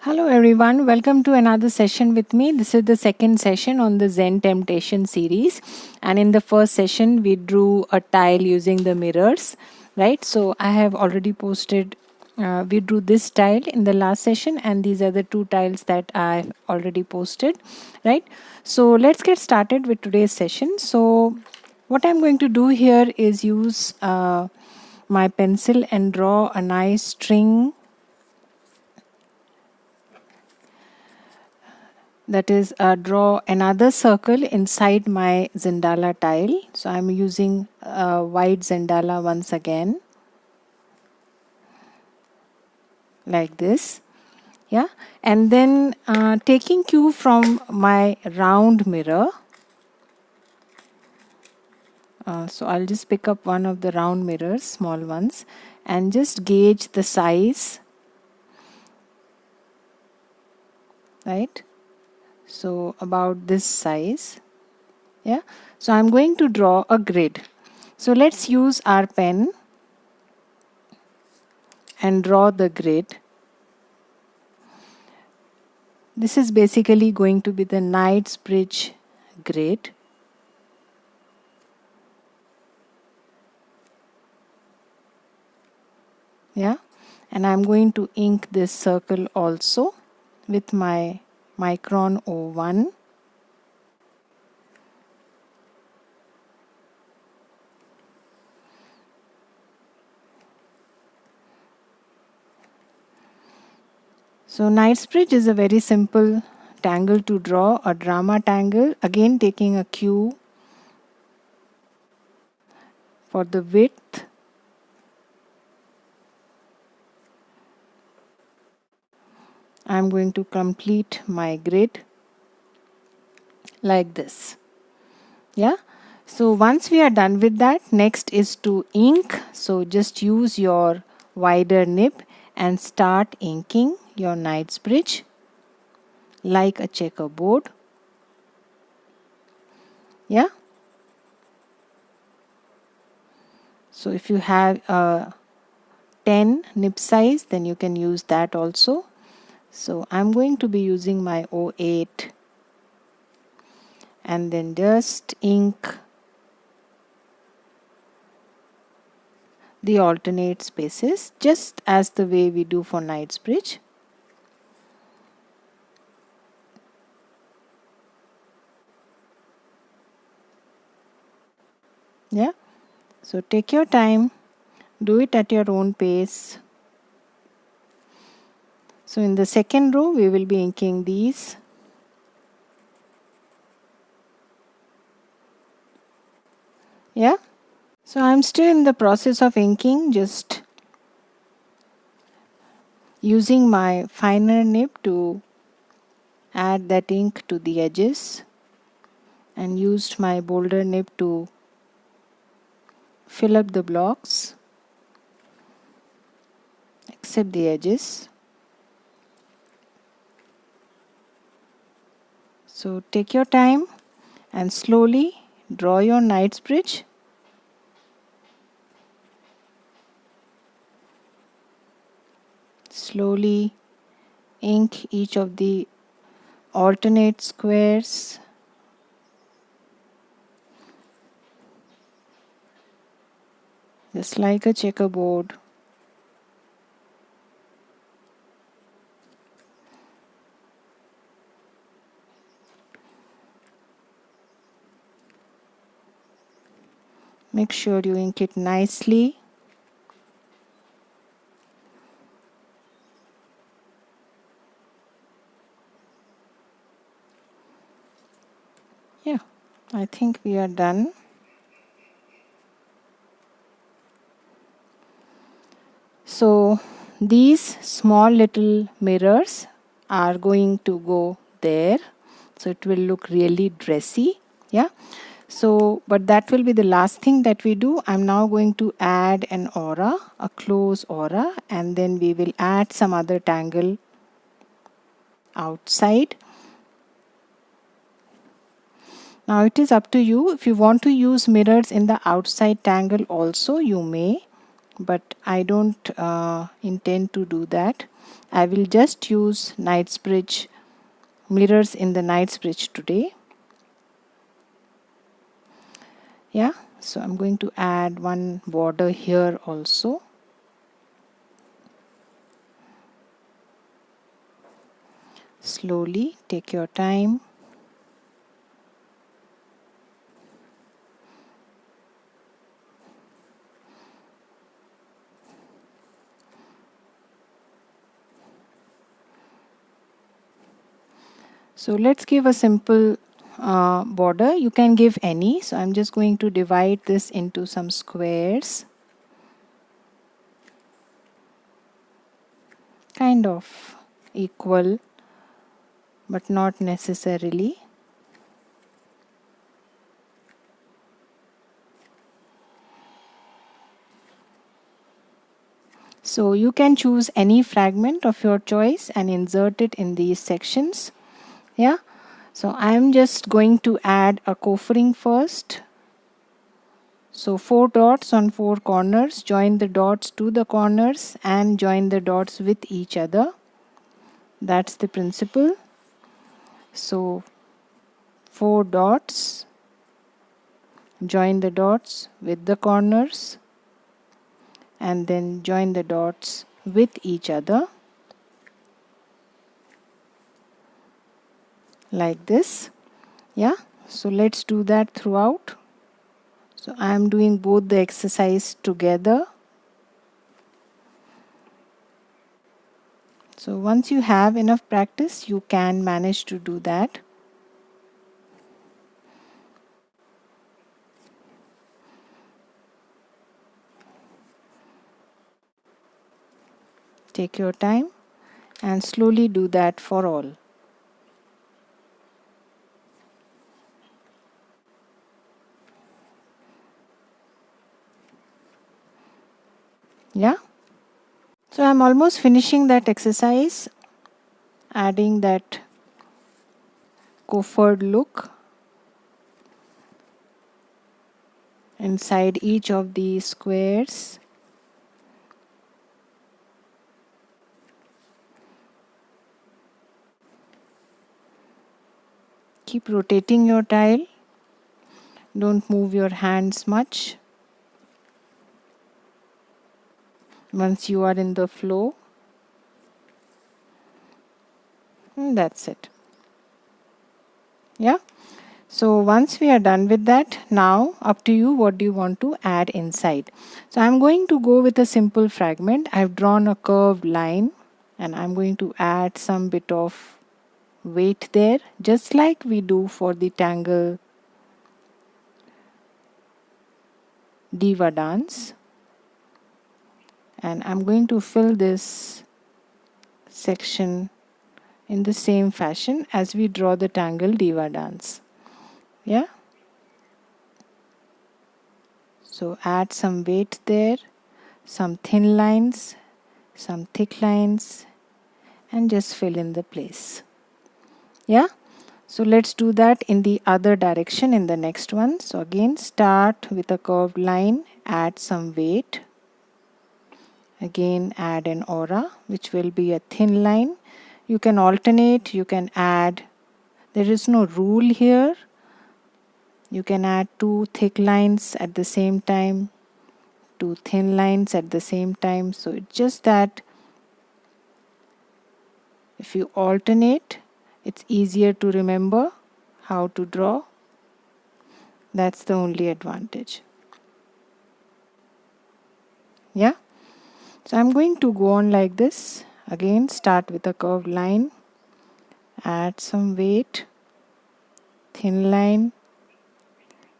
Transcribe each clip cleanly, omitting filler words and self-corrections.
Hello everyone, welcome to another session with me. This is the second session on the ZenTemptation series, and in the first session we drew a tile using the mirrors, right? So I have already posted, we drew this tile in the last session, and these are the two tiles that I've already posted, right? So let's get started with today's session. So what I'm going to do here is use my pencil and draw a nice string, that is draw another circle inside my Zendala tile. So I'm using white Zendala once again, like this, yeah. And then taking cue from my round mirror, so I'll just pick up one of the round mirrors, small ones, and just gauge the size, right? So about this size, yeah. So I'm going to draw a grid. So let's use our pen and draw the grid. This is basically going to be the Knightsbridge grid. Yeah, and I'm going to ink this circle also with my Micron 01. So Knightsbridge is a very simple tangle to draw, a drama tangle, again taking a cue for the width. I'm going to complete my grid like this. Yeah. So once we are done with that, next is to ink. So just use your wider nib and start inking your Knightsbridge like a checkerboard. Yeah. So if you have a 10 nib size, then you can use that also. So I'm going to be using my 08 and then just ink the alternate spaces just as the way we do for Knightsbridge. Yeah, so take your time, do it at your own pace. So in the second row we will be inking these. Yeah, so I'm still in the process of inking, just using my finer nib to add that ink to the edges, and used my bolder nib to fill up the blocks except the edges. So take your time and slowly draw your Knightsbridge. Slowly ink each of the alternate squares. Just like a checkerboard. Make sure you ink it nicely. Yeah, I think we are done. So these small little mirrors are going to go there. So it will look really dressy. Yeah. So, but that will be the last thing that we do. I'm now going to add an aura, a close aura, and then we will add some other tangle outside. Now it is up to you. If you want to use mirrors in the outside tangle also, you may, but I don't intend to do that. I will just use Knightsbridge mirrors in the Knightsbridge today. Yeah, so I'm going to add one border here also. Slowly, take your time. So let's give a simple border. You can give any. So I'm just going to divide this into some squares. Kind of equal, but not necessarily. So you can choose any fragment of your choice and insert it in these sections. Yeah. So I'm just going to add a cofering first. So 4 dots on 4 corners, join the dots to the corners and join the dots with each other. That's the principle. So 4 dots, join the dots with the corners and then join the dots with each other like this. Yeah, so let's do that throughout. So I am doing both the exercise together. So once you have enough practice, you can manage to do that. Take your time and slowly do that for all. Yeah. So I'm almost finishing that exercise, adding that coffered look inside each of these squares. Keep rotating your tile. Don't move your hands much. Once you are in the flow, and that's it. Yeah. So once we are done with that, now up to you, what do you want to add inside? So I'm going to go with a simple fragment. I've drawn a curved line and I'm going to add some bit of weight there, just like we do for the tangle diva dance. And I'm going to fill this section in the same fashion as we draw the tangle diva dance. Yeah. So add some weight there, some thin lines, some thick lines, and just fill in the place. Yeah. So let's do that in the other direction in the next one. So again, start with a curved line, add some weight. Again, add an aura, which will be a thin line. You can alternate, you can add. There is no rule here. You can add 2 thick lines at the same time, 2 thin lines at the same time. So it's just that if you alternate, it's easier to remember how to draw. That's the only advantage. Yeah. So I'm going to go on like this. Again, start with a curved line, add some weight, thin line,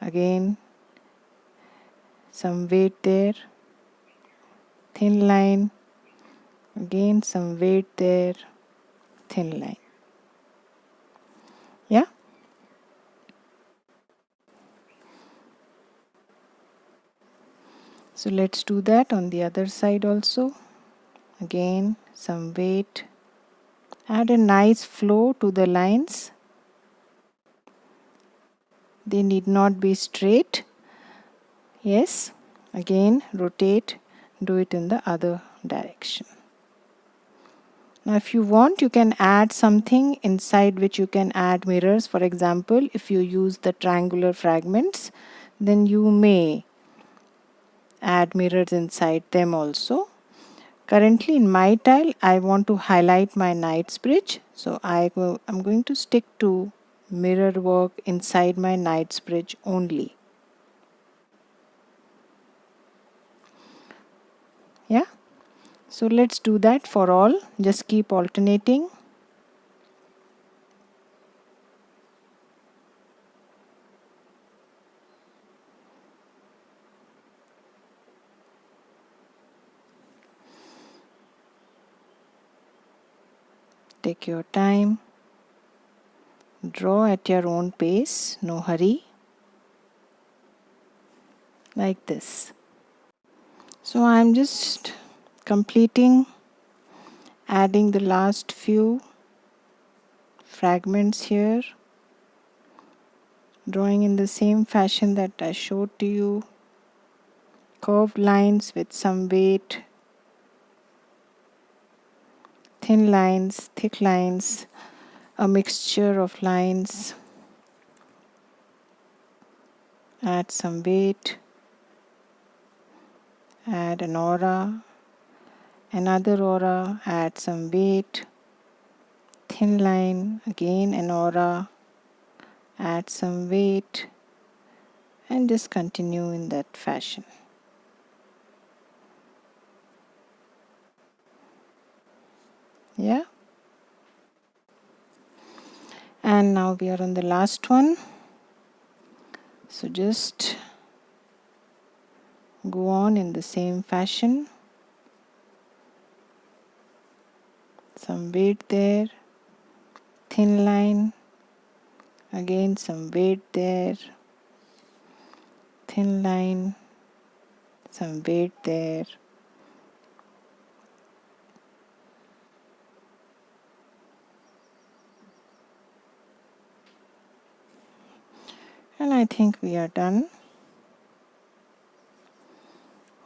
again some weight there, thin line, again some weight there, thin line. Yeah. So let's do that on the other side also. Again some weight, add a nice flow to the lines. They need not be straight. Yes. Again rotate, do it in the other direction. Now if you want, you can add something inside which you can add mirrors. For example, if you use the triangular fragments, then you may add mirrors inside them also. Currently in my tile, I want to highlight my Knight's Bridge. So I'm going to stick to mirror work inside my Knight's Bridge only. Yeah. So let's do that for all. Just keep alternating. Take your time. Draw at your own pace, no hurry. Like this. So I'm just completing, adding the last few fragments here, drawing in the same fashion that I showed to you. Curved lines with some weight, thin lines, thick lines, a mixture of lines. Add some weight, add an aura, another aura, add some weight, thin line, again an aura, add some weight, and just continue in that fashion. Yeah. And now we are on the last one. So just go on in the same fashion. Some weight there, thin line, again some weight there, thin line, some weight there. And I think we are done.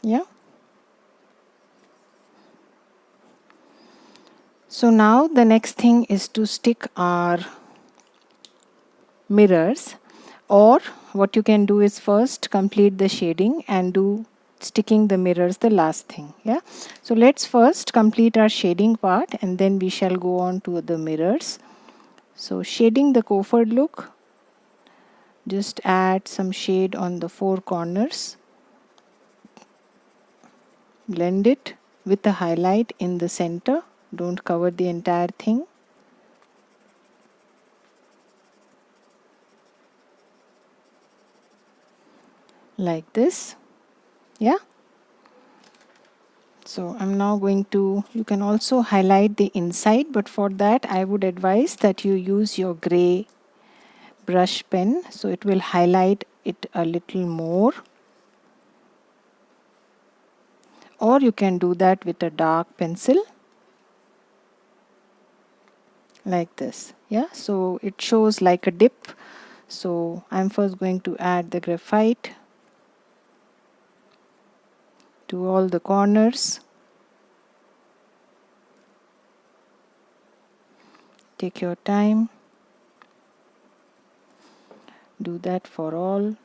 Yeah. So now the next thing is to stick our mirrors, or what you can do is first complete the shading and do sticking the mirrors the last thing. Yeah. So let's first complete our shading part and then we shall go on to the mirrors. So shading the coffered look, just add some shade on the four corners. Blend it with a highlight in the center. Don't cover the entire thing. Like this. Yeah. So I'm now going to, you can also highlight the inside, but for that I would advise that you use your gray brush pen, so it will highlight it a little more. Or you can do that with a dark pencil. Like this. Yeah, so it shows like a dip. So I'm first going to add the graphite to all the corners. Take your time. Do that for all.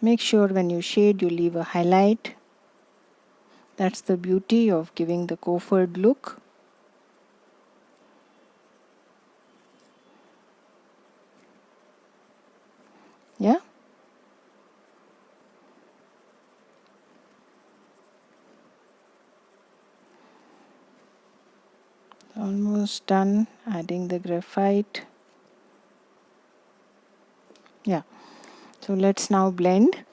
Make sure when you shade you leave a highlight. That's the beauty of giving the coffered look. Yeah. Almost done adding the graphite. Yeah. So let's now blend.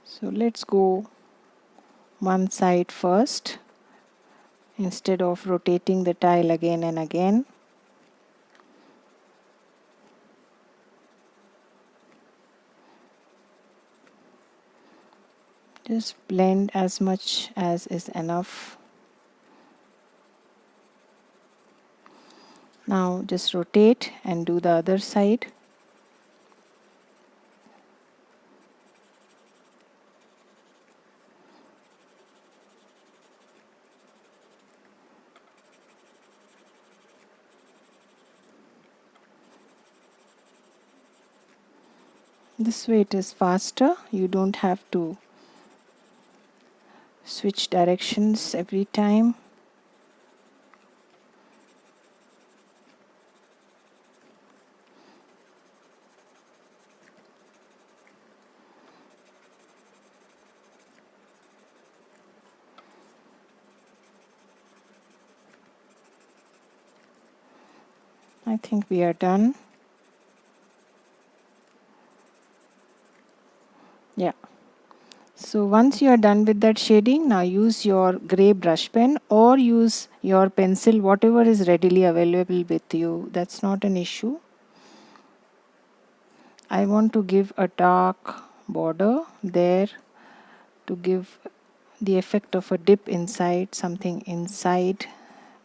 So let's go one side first instead of rotating the tile again and again. Just blend as much as is enough. Now just rotate and do the other side. This way it is faster. You don't have to switch directions every time. I think we are done. Yeah. So once you are done with that shading, now use your gray brush pen or use your pencil, whatever is readily available with you. That's not an issue. I want to give a dark border there to give the effect of a dip inside, something inside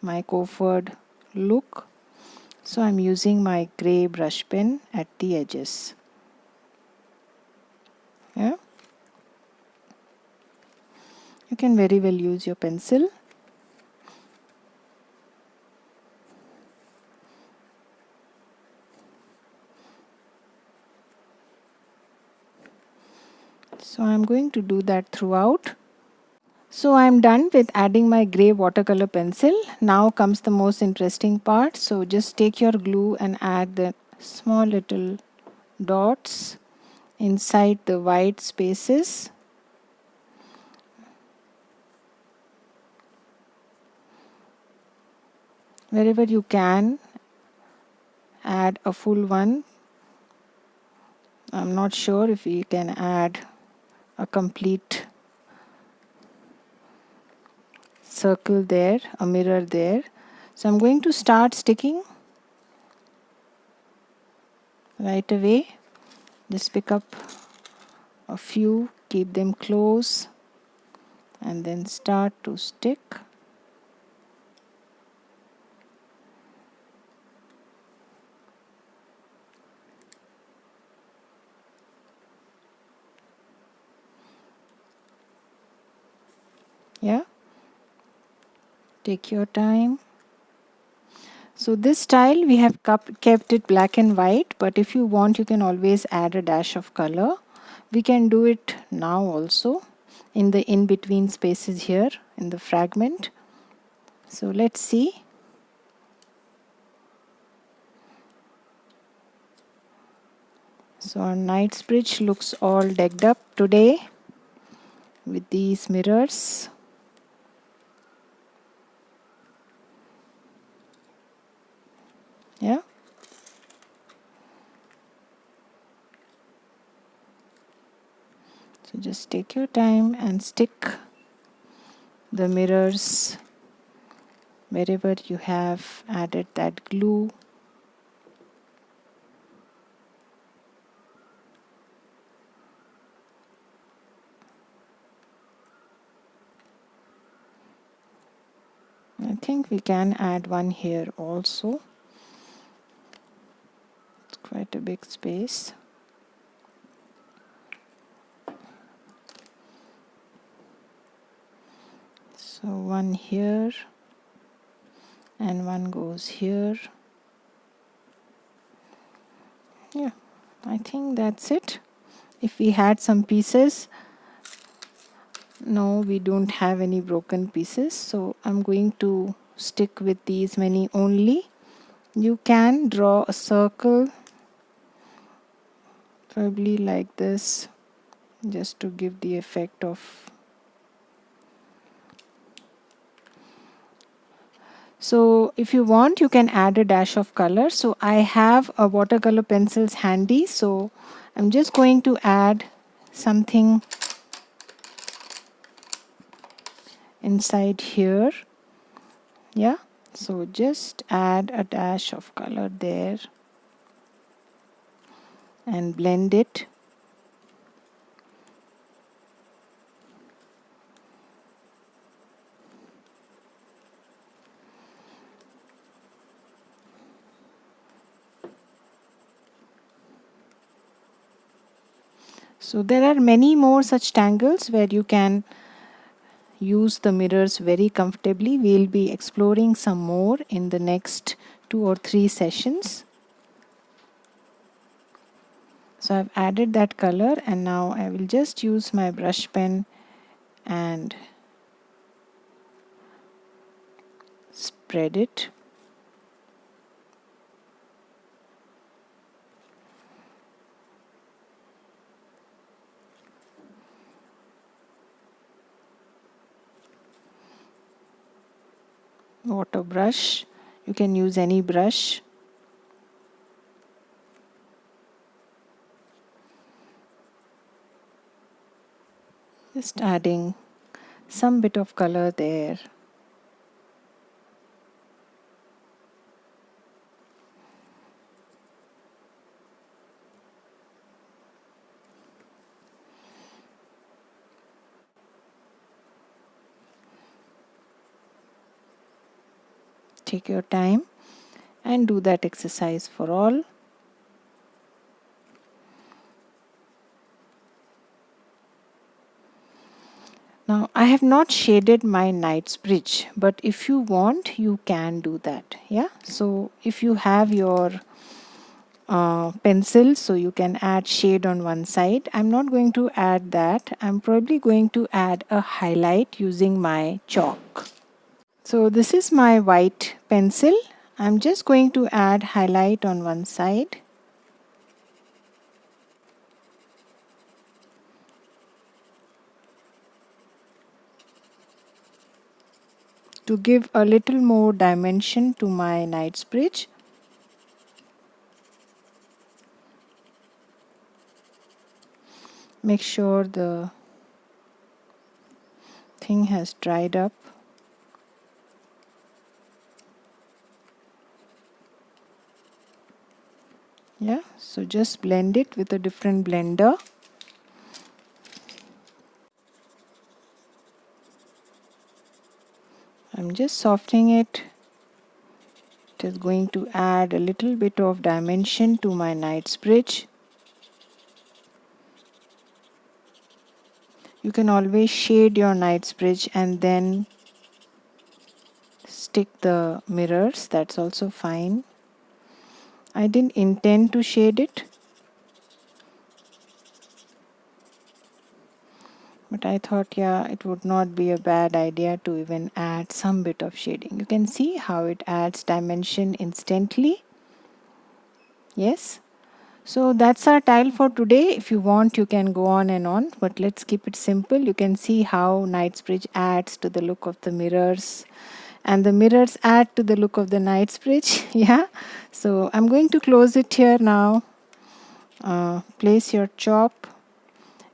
my covered look. So I'm using my gray brush pen at the edges. Yeah. You can very well use your pencil. So I'm going to do that throughout. So I'm done with adding my gray watercolor pencil. Now comes the most interesting part. So just take your glue and add the small little dots inside the white spaces. Wherever you can, add a full one. I'm not sure if we can add a complete circle there, a mirror there. So I'm going to start sticking right away. Just pick up a few, keep them close, and then start to stick. Yeah, take your time. So this style we have kept it black and white, but if you want you can always add a dash of color. We can do it now also in the in-between spaces here in the fragment. So let's see. So our Knightsbridge looks all decked up today with these mirrors. Yeah. So just take your time and stick the mirrors wherever you have added that glue. I think we can add one here also. It's quite a big space. So one here and one goes here. Yeah, I think that's it. If we had some pieces, no, we don't have any broken pieces, so I'm going to stick with these many only. You can draw a circle probably like this just to give the effect of. So if you want you can add a dash of color. So I have a watercolor pencils handy, so I'm just going to add something inside here. Yeah, so just add a dash of color there and blend it. So there are many more such tangles where you can use the mirrors very comfortably. We'll be exploring some more in the next 2 or 3 sessions. So I've added that color, and now I will just use my brush pen and spread it. Water brush, you can use any brush. Just adding some bit of color there. Take your time and do that exercise for all. Now I have not shaded my Knightsbridge, but if you want, you can do that. Yeah, so if you have your pencil, so you can add shade on one side. I'm not going to add that. I'm probably going to add a highlight using my chalk. So this is my white pencil. I'm just going to add highlight on one side. To give a little more dimension to my Knightsbridge. Make sure the thing has dried up. Yeah, so just blend it with a different blender. I'm just softening it. It is going to add a little bit of dimension to my Knightsbridge. You can always shade your Knightsbridge and then stick the mirrors. That's also fine. I didn't intend to shade it, but I thought, yeah, it would not be a bad idea to even add some bit of shading. You can see how it adds dimension instantly. Yes. So that's our tile for today. If you want, you can go on and on, but let's keep it simple. You can see how Knightsbridge adds to the look of the mirrors, and the mirrors add to the look of the Knightsbridge. Yeah. So I'm going to close it here now. Place your chop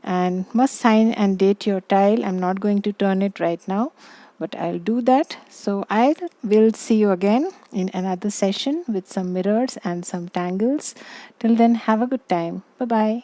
and must sign and date your tile. I'm not going to turn it right now, but I'll do that. So I will see you again in another session with some mirrors and some tangles. Till then, have a good time. Bye bye.